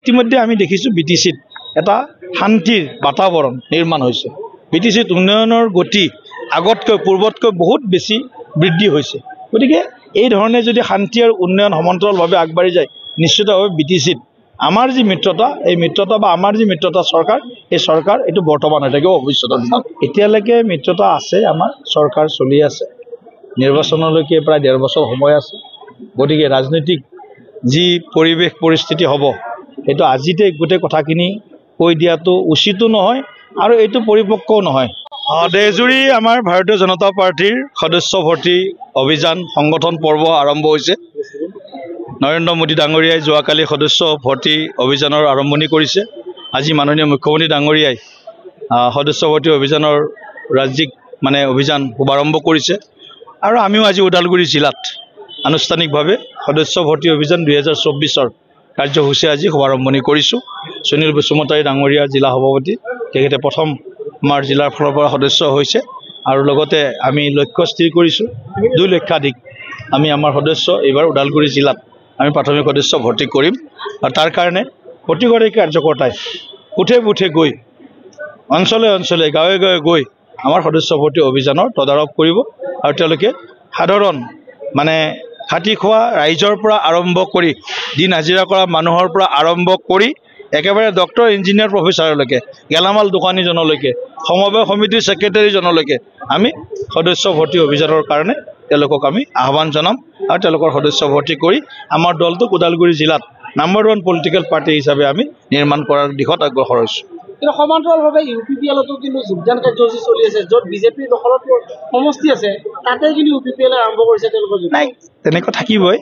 ইতিমধ্যে আমি দেখিছোঁ BTCত এটা শান্তিৰ বাতাবৰণ নিৰ্মাণ হৈছে। BTCত উন্নয়নৰ গতি আগতকৈ পূৰ্বতকৈ বহুত বেছি বৃদ্ধি হৈছে। গতিকে এই ধৰণে যদি শান্তি আৰু উন্নয়ন সমান্তৰালভাৱে আগবাঢ়ি যায় নিশ্চিতভাৱে BTCত আমাৰ যি মিত্ৰতা এই মিত্ৰতা বা আমাৰ যি মিত্ৰতা চৰকাৰ এই চৰকাৰ এইটো বৰ্তমান হৈ থাকিব ভৱিষ্যতৰ দিনত। এতিয়ালৈকে মিত্ৰতা আছে, আমাৰ চৰকাৰ চলি আছে, নিৰ্বাচনলৈকে প্ৰায় 1.5 বছৰ সময় আছে। গতিকে ৰাজনৈতিক যি পৰিৱেশ পৰিস্থিতি হ'ব সেইটো আজিতে গোটেই কথাখিনি কৈ দিয়াটো উচিতো নহয় আৰু এইটো পৰিপক্কও নহয়। দেশজুৰি আমাৰ ভাৰতীয় জনতা পাৰ্টিৰ সদস্য ভৰ্তি অভিযান সংগঠন পৰ্ব আৰম্ভ হৈছে। নৰেন্দ্ৰ মোদী ডাঙৰীয়াই যোৱাকালি সদস্য ভৰ্তি অভিযানৰ আৰম্ভণি কৰিছে। আজি মাননীয় মুখ্যমন্ত্ৰী ডাঙৰীয়াই সদস্য ভৰ্তি অভিযানৰ ৰাজ্যিক অভিযান শুভাৰম্ভ কৰিছে আৰু আমিও আজি ওদালগুৰি জিলাত আনুষ্ঠানিকভাৱে সদস্য ভৰ্তি অভিযান 2024ৰ কাৰ্যসূচী আজি শুভাৰম্ভণি কৰিছোঁ। সুনীল বসুমতাৰী ডাঙৰীয়া জিলা সভাপতি, তেখেতে প্ৰথম আমাৰ জিলাৰ ফালৰ পৰা সদস্য হৈছে আৰু লগতে আমি লক্ষ্য স্থিৰ কৰিছোঁ 2 লক্ষাধিক আমি আমাৰ সদস্য এইবাৰ ওদালগুৰি জিলাত আমি প্ৰাথমিক সদস্য ভৰ্তি কৰিম আৰু তাৰ কাৰণে প্ৰতিগৰাকী কাৰ্যকৰ্তাই বুথে বুথে গৈ অঞ্চলে অঞ্চলে গাঁৱে গাঁৱে গৈ আমাৰ সদস্য ভৰ্তি অভিযানৰ তদাৰক কৰিব আৰু তেওঁলোকে সাধাৰণ খাটি খোৱা ৰাইজৰ পৰা আৰম্ভ কৰি দিন হাজিৰা কৰা মানুহৰ পৰা আৰম্ভ কৰি একেবাৰে ডক্টৰ ইঞ্জিনিয়াৰ প্ৰফেচাৰলৈকে গেলামাল দোকানীজনলৈকে সমবায় সমিতিৰ ছেক্ৰেটাৰীজনলৈকে আমি সদস্য ভৰ্তি অভিযানৰ কাৰণে তেওঁলোকক আমি আহ্বান জনাম আৰু তেওঁলোকৰ সদস্য ভৰ্তি কৰি আমাৰ দলটোক ওদালগুৰি জিলাত নাম্বাৰ 1 পলিটিকেল পাৰ্টি হিচাপে আমি নিৰ্মাণ কৰাৰ দিশত অগ্ৰসৰ হৈছোঁ। কিন্তু সমান্তৰালভাৱে UPPLতো কিন্তু যোগদান কাৰ্যসূচী চলি আছে, য'ত বিজেপিৰ দখলত সমষ্টি আছে তাতে কিন্তু UPPL আৰম্ভ কৰিছে তেওঁলোকৰ নাই তেনেকৈ থাকিবই।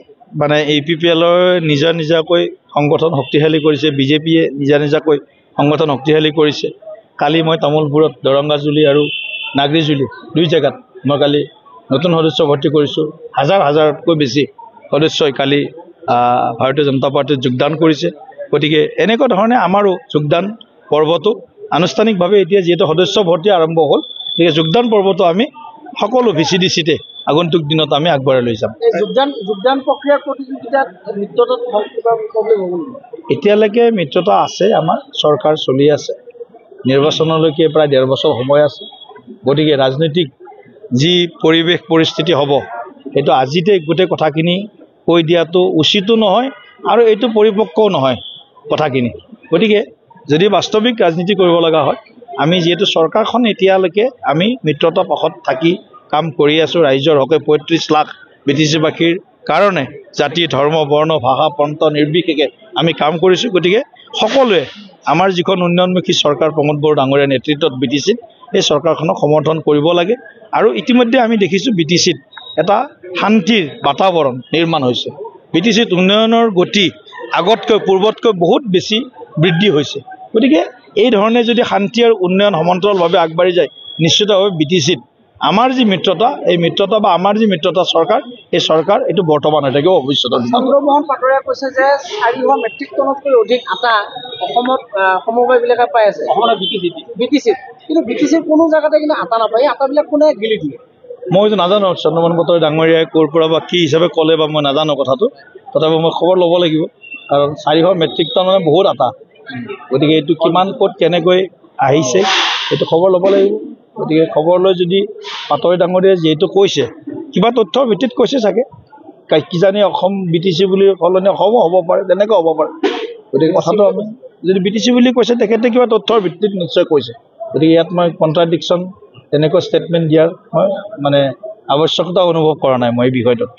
UPPLৰ নিজাকৈ সংগঠন শক্তিশালী কৰিছে, বিজেপিয়ে নিজাকৈ সংগঠন শক্তিশালী কৰিছে। কালি মই তামোলপুৰত দৰংগাজুলি আৰু নাগৰিজুলি 2 জেগাত মই কালি নতুন সদস্য ভৰ্তি কৰিছোঁ। হাজাৰতকৈ বেছি সদস্যই কালি ভাৰতীয় জনতা পাৰ্টিত যোগদান কৰিছে। গতিকে এনেকুৱা ধৰণে আমাৰো যোগদান পৰ্বটো আনুষ্ঠানিকভাৱে এতিয়া যিহেতু সদস্য ভৰ্তি আৰম্ভ হ'ল, গতিকে যোগদান পৰ্বটো আমি সকলো VCDCতে আগন্তুক দিনত আমি আগবঢ়াই লৈ যাম। যোগদান প্ৰক্ৰিয়াৰ প্ৰতিযোগিতাত মিত্ৰতাত কিবা প্ৰব্লেম হ'ব নেকি? এতিয়ালৈকে মিত্ৰতা আছে, আমাৰ চৰকাৰ চলি আছে, নিৰ্বাচনলৈকে প্ৰায় 1.5 বছৰ সময় আছে। গতিকে ৰাজনৈতিক যি পৰিৱেশ পৰিস্থিতি হ'ব সেইটো আজিতে গোটেই কথাখিনি কৈ দিয়াটো উচিতো নহয় আৰু এইটো পৰিপক্কও নহয় কথাখিনি। গতিকে যদি বাস্তৱিক ৰাজনীতি কৰিব লগা হয়, আমি যিহেতু চৰকাৰখন এতিয়ালৈকে আমি মিত্ৰতা পক্ষত থাকি কাম কৰি আছোঁ, ৰাইজৰ হকে 35 লাখ BTCবাসীৰ কাৰণে জাতি ধৰ্ম বৰ্ণ ভাষা পন্থ নিৰ্বিশেষে আমি কাম কৰিছোঁ। গতিকে সকলোৱে আমাৰ যিখন উন্নয়নমুখী চৰকাৰ প্ৰমোদ বড়ো ডাঙৰীয়াৰ নেতৃত্বত BTCত এই চৰকাৰখনক সমৰ্থন কৰিব লাগে আৰু ইতিমধ্যে আমি দেখিছোঁ BTCত এটা শান্তিৰ বাতাবৰণ নিৰ্মাণ হৈছে। BTCত উন্নয়নৰ গতি আগতকৈ পূৰ্বতকৈ বহুত বেছি বৃদ্ধি হৈছে। গতিকে এই ধৰণে যদি শান্তি আৰু উন্নয়ন সমান্তৰালভাৱে আগবাঢ়ি যায় নিশ্চিতভাৱে BTCত আমাৰ যি মিত্ৰতা এই মিত্ৰতা বা আমাৰ যি মিত্ৰতা চৰকাৰ এই চৰকাৰ এইটো বৰ্তমান হৈ থাকিব ভৱিষ্যতৰ দিনত। চন্দ্ৰমোহন পাটোৱাৰীয়ে কৈছে যে 400 মেট্ৰিক টনতকৈ অধিক আটা অসমত সমবায়বিলাকে পাই আছে BTCত, কিন্তু BTCৰ কোনো জেগাতে কিন্তু আটা নাপায়। এই আটাবিলাক কোনে গিলি দিয়ে? মই নাজানো চন্দ্ৰমোহন পাটোৱাৰী ডাঙৰীয়াই ক'ৰ পৰা বা কি হিচাপে ক'লে বা মই নাজানো কথাটো, তথাপি মই খবৰ ল'ব লাগিব কাৰণ 400 মেট্ৰিক টন বহুত আটা। গতিকে এইটো কিমান ক'ত কেনেকৈ আহিছে এইটো খবৰ ল'ব লাগিব। গতিকে খবৰ লৈ যদি পাটোৱাৰী ডাঙৰীয়াই যিহেতু কৈছে কিবা তথ্যৰ ভিত্তিত কৈছে চাগে, কিজানি অসম BTC বুলি সলনি অসমো হ'ব পাৰে, তেনেকৈ হ'ব পাৰে। গতিকে কথাটো আমি যদি BTC বুলি কৈছে তেখেতে কিবা তথ্যৰ ভিত্তিত নিশ্চয় কৈছে। গতিকে ইয়াত মই কণ্ট্ৰাডিকশ্যন তেনেকুৱা ষ্টেটমেণ্ট দিয়াৰ মই আৱশ্যকতা অনুভৱ কৰা নাই মই এই বিষয়টোত।